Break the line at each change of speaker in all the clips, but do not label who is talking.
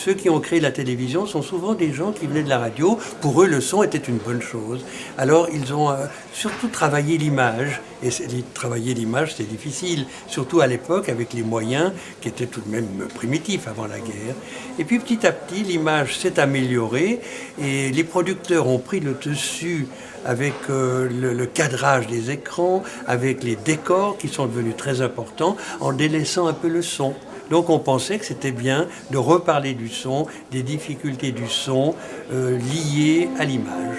ceux qui ont créé la télévision sont souvent des gens qui venaient de la radio. Pour eux, le son était une bonne chose. Alors, ils ont surtout travaillé l'image. Et travailler l'image, c'est difficile, surtout à l'époque, avec les moyens qui étaient tout de même primitifs avant la guerre. Et puis, petit à petit, l'image s'est améliorée et les producteurs ont pris le dessus avec le cadrage des écrans, avec les décors qui sont devenus très importants, en délaissant un peu le son. Donc on pensait que c'était bien de reparler du son, des difficultés du son liées à l'image.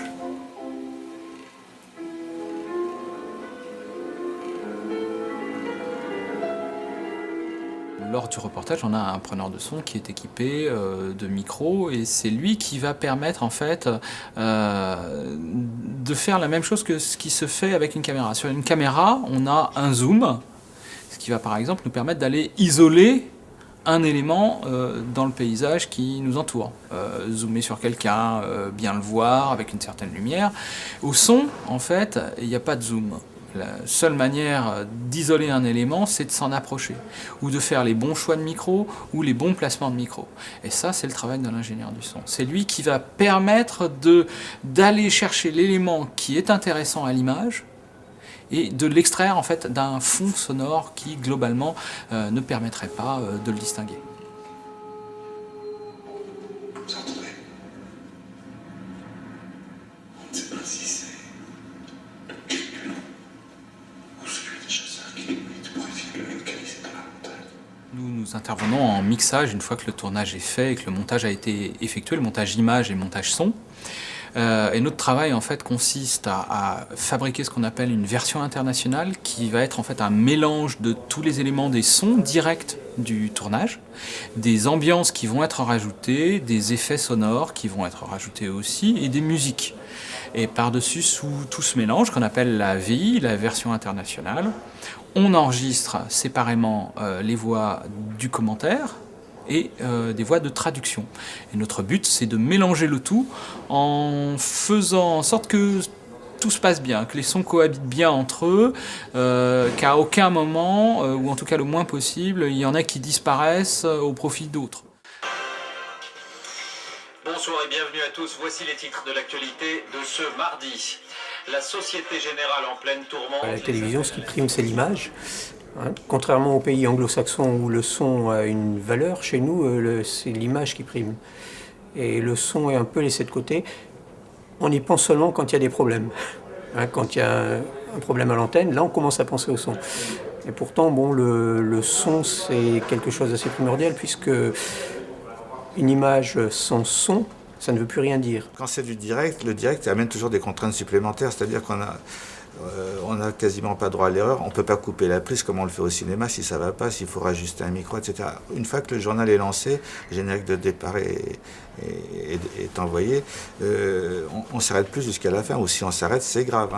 Lors du reportage, on a un preneur de son qui est équipé de micros et c'est lui qui va permettre en fait de faire la même chose que ce qui se fait avec une caméra. Sur une caméra, on a un zoom, ce qui va par exemple nous permettre d'aller isoler un élément dans le paysage qui nous entoure. Zoomer sur quelqu'un, bien le voir avec une certaine lumière. Au son, en fait, il n'y a pas de zoom. La seule manière d'isoler un élément, c'est de s'en approcher, ou de faire les bons choix de micro, ou les bons placements de micro. Et ça, c'est le travail de l'ingénieur du son. C'est lui qui va permettre d'aller chercher l'élément qui est intéressant à l'image, et de l'extraire en fait d'un fond sonore qui, globalement, ne permettrait pas de le distinguer.
Vous entendez ? On ne sait pas si c'est le quelques ou celui des chasseurs qui limite pour essayer de le localiser dans la montagne.
Nous intervenons en mixage une fois que le tournage est fait et que le montage a été effectué, le montage image et le montage son. Et notre travail en fait consiste à fabriquer ce qu'on appelle une version internationale qui va être en fait un mélange de tous les éléments des sons directs du tournage, des ambiances qui vont être rajoutées, des effets sonores qui vont être rajoutés aussi et des musiques. Et par-dessus, sous tout ce mélange qu'on appelle la VI, la version internationale, on enregistre séparément les voix du commentaire et des voix de traduction. Et notre but, c'est de mélanger le tout en faisant en sorte que tout se passe bien, que les sons cohabitent bien entre eux, qu'à aucun moment, ou en tout cas le moins possible, il y en a qui disparaissent au profit d'autres.
Bonsoir et bienvenue à tous. Voici les titres de l'actualité de ce mardi. La Société Générale en pleine tourmente.
À la télévision, ce qui prime, c'est l'image. Contrairement aux pays anglo-saxons où le son a une valeur, chez nous, c'est l'image qui prime. Et le son est un peu laissé de côté. On y pense seulement quand il y a des problèmes. Quand il y a un problème à l'antenne, là on commence à penser au son. Et pourtant, bon, le son, c'est quelque chose d'assez primordial, puisque une image sans son, ça ne veut plus rien dire.
Quand c'est du direct, le direct amène toujours des contraintes supplémentaires, c'est-à-dire qu'on n'a quasiment pas droit à l'erreur, on ne peut pas couper la prise comme on le fait au cinéma si ça ne va pas, s'il faut rajuster un micro, etc. Une fois que le journal est lancé, le générique de départ est envoyé, on ne s'arrête plus jusqu'à la fin, ou si on s'arrête, c'est grave.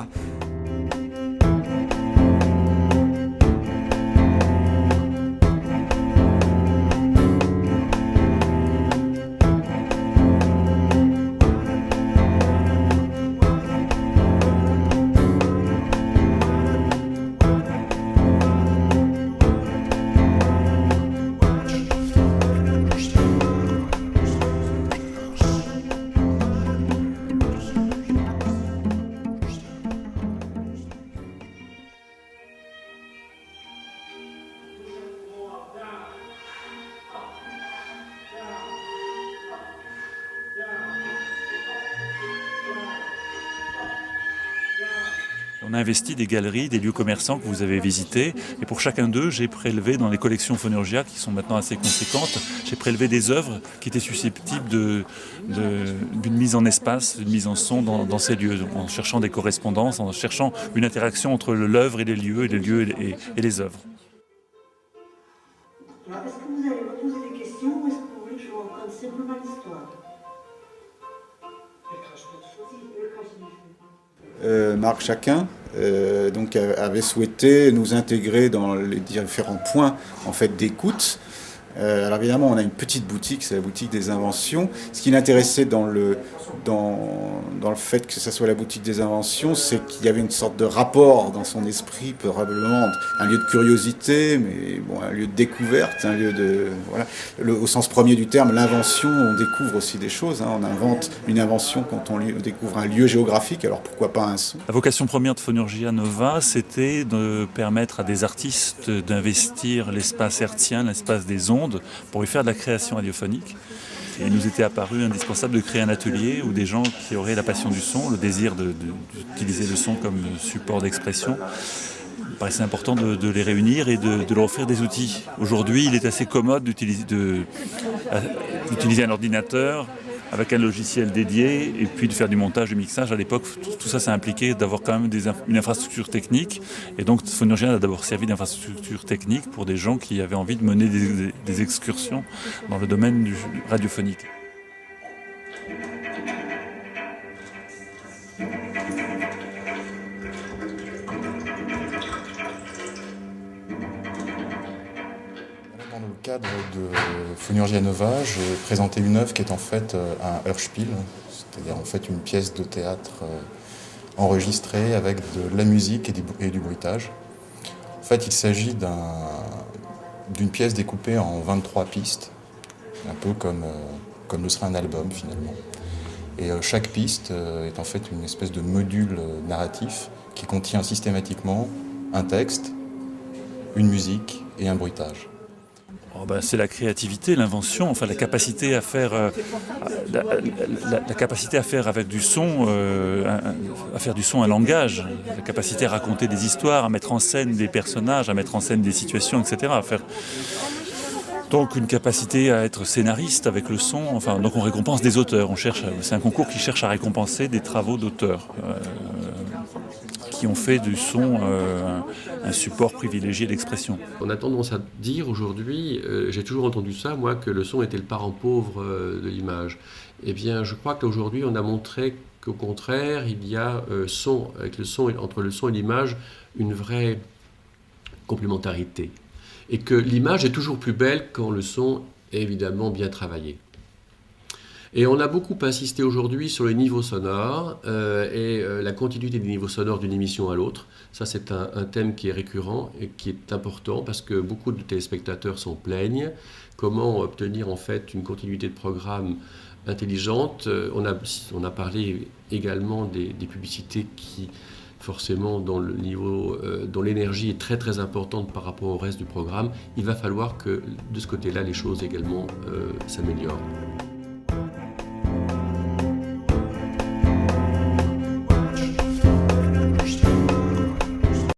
On a investi des galeries, des lieux commerçants que vous avez visités. Et pour chacun d'eux, j'ai prélevé dans les collections Phonorgia, qui sont maintenant assez conséquentes, j'ai prélevé des œuvres qui étaient susceptibles d'une mise en espace, d'une mise en son dans ces lieux, en cherchant des correspondances, en cherchant une interaction entre l'œuvre et les lieux et les œuvres.
Alors, est-ce que vous allez me poser des questions ou est-ce que vous voulez que je vous raconte simplement l'histoire?
Marc Chacun avait souhaité nous intégrer dans les différents points en fait, d'écoute Alors évidemment, on a une petite boutique, c'est la boutique des inventions. Ce qui l'intéressait dans le fait que ça soit la boutique des inventions, c'est qu'il y avait une sorte de rapport dans son esprit, probablement un lieu de curiosité, mais bon, un lieu de découverte, un lieu de... Voilà. Au sens premier du terme, l'invention, on découvre aussi des choses. On invente une invention quand on découvre un lieu géographique, alors pourquoi pas un son.
La vocation première de Phonorgia Nova, c'était de permettre à des artistes d'investir l'espace hertzien, l'espace des ondes, pour y faire de la création radiophonique. Et il nous était apparu indispensable de créer un atelier où des gens qui auraient la passion du son, le désir d'utiliser le son comme support d'expression, il paraissait important de les réunir et de leur offrir des outils. Aujourd'hui, il est assez commode d'utiliser un ordinateur avec un logiciel dédié et puis de faire du montage, du mixage. À l'époque, tout ça, ça impliquait d'avoir quand même une infrastructure technique. Et donc, Phonorgia a d'abord servi d'infrastructure technique pour des gens qui avaient envie de mener des excursions dans le domaine du radiophonique.
Dans le cadre de Phonorgia Nova, j'ai présenté une œuvre qui est en fait un Hörspiel, c'est-à-dire en fait une pièce de théâtre enregistrée avec de la musique et du bruitage. En fait, il s'agit d'une pièce découpée en 23 pistes, un peu comme le serait un album finalement. Et chaque piste est en fait une espèce de module narratif qui contient systématiquement un texte, une musique et un bruitage.
C'est la créativité, l'invention, enfin la capacité à faire, la capacité à faire avec du son, à faire du son un langage, la capacité à raconter des histoires, à mettre en scène des personnages, à mettre en scène des situations, etc. À faire donc une capacité à être scénariste avec le son. Enfin, donc on récompense des auteurs. C'est un concours qui cherche à récompenser des travaux d'auteurs qui ont fait du son un support privilégié d'expression.
On a tendance à dire aujourd'hui, j'ai toujours entendu ça, moi, que le son était le parent pauvre de l'image. Eh bien, je crois qu'aujourd'hui, on a montré qu'au contraire, il y a entre le son et l'image, une vraie complémentarité. Et que l'image est toujours plus belle quand le son est évidemment bien travaillé. Et on a beaucoup insisté aujourd'hui sur les niveaux sonores et la continuité des niveaux sonores d'une émission à l'autre. Ça, c'est un thème qui est récurrent et qui est important parce que beaucoup de téléspectateurs s'en plaignent. Comment obtenir en fait une continuité de programme intelligente? On a parlé également des publicités qui, forcément, dont l'énergie est très très importante par rapport au reste du programme. Il va falloir que de ce côté-là, les choses également s'améliorent.